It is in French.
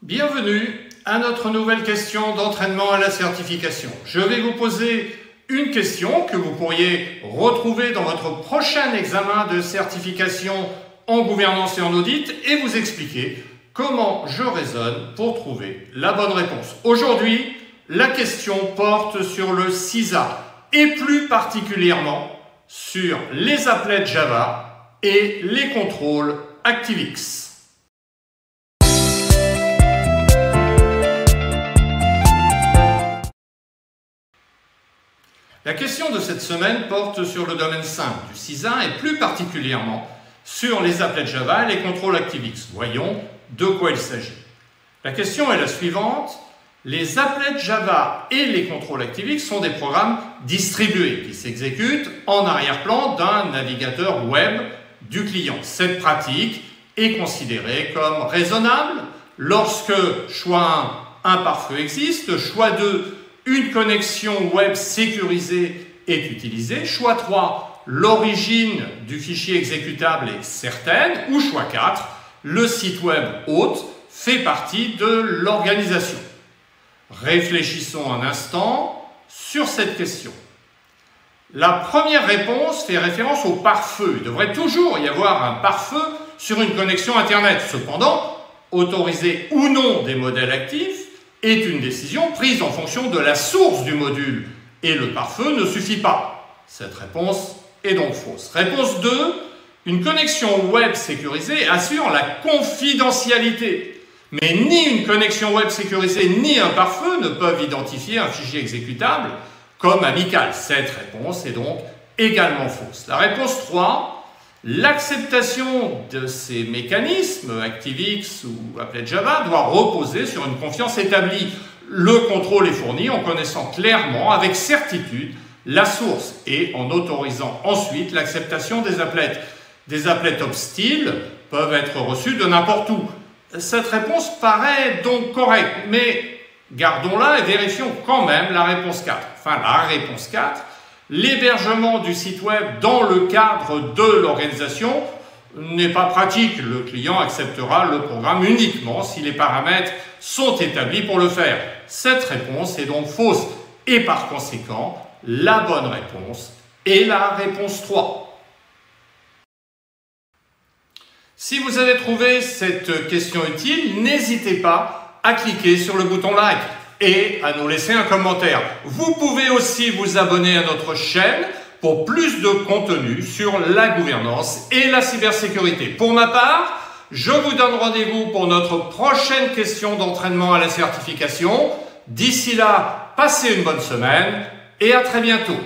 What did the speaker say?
Bienvenue à notre nouvelle question d'entraînement à la certification. Je vais vous poser une question que vous pourriez retrouver dans votre prochain examen de certification en gouvernance et en audit et vous expliquer comment je raisonne pour trouver la bonne réponse. Aujourd'hui, la question porte sur le CISA et plus particulièrement sur les applets Java et les contrôles ActiveX. La question de cette semaine porte sur le domaine simple du CISA et plus particulièrement sur les applets Java et les contrôles ActiveX. Voyons de quoi il s'agit. La question est la suivante. Les applets Java et les contrôles ActiveX sont des programmes distribués qui s'exécutent en arrière-plan d'un navigateur web du client. Cette pratique est considérée comme raisonnable lorsque choix 1, un pare-feu existe, choix 2, une connexion web sécurisée est utilisée, choix 3, l'origine du fichier exécutable est certaine, ou choix 4, le site web hôte fait partie de l'organisation. Réfléchissons un instant sur cette question. La première réponse fait référence au pare-feu. Il devrait toujours y avoir un pare-feu sur une connexion Internet. Cependant, autoriser ou non des modèles actifs est une décision prise en fonction de la source du module et le pare-feu ne suffit pas. Cette réponse est donc fausse. Réponse 2, une connexion web sécurisée assure la confidentialité. Mais ni une connexion web sécurisée ni un pare-feu ne peuvent identifier un fichier exécutable comme amical. Cette réponse est donc également fausse. La réponse 3, l'acceptation de ces mécanismes, ActiveX ou appelés Java, doit reposer sur une confiance établie. Le contrôle est fourni en connaissant clairement, avec certitude, la source et en autorisant ensuite l'acceptation des applets. Des applets hostiles peuvent être reçus de n'importe où. Cette réponse paraît donc correcte, mais gardons-la et vérifions quand même la réponse 4. Enfin, la réponse 4. L'hébergement du site web dans le cadre de l'organisation n'est pas pratique. Le client acceptera le programme uniquement si les paramètres sont établis pour le faire. Cette réponse est donc fausse et par conséquent, la bonne réponse est la réponse 3. Si vous avez trouvé cette question utile, n'hésitez pas à cliquer sur le bouton like et à nous laisser un commentaire. Vous pouvez aussi vous abonner à notre chaîne pour plus de contenu sur la gouvernance et la cybersécurité. Pour ma part, je vous donne rendez-vous pour notre prochaine question d'entraînement à la certification. D'ici là, passez une bonne semaine et à très bientôt.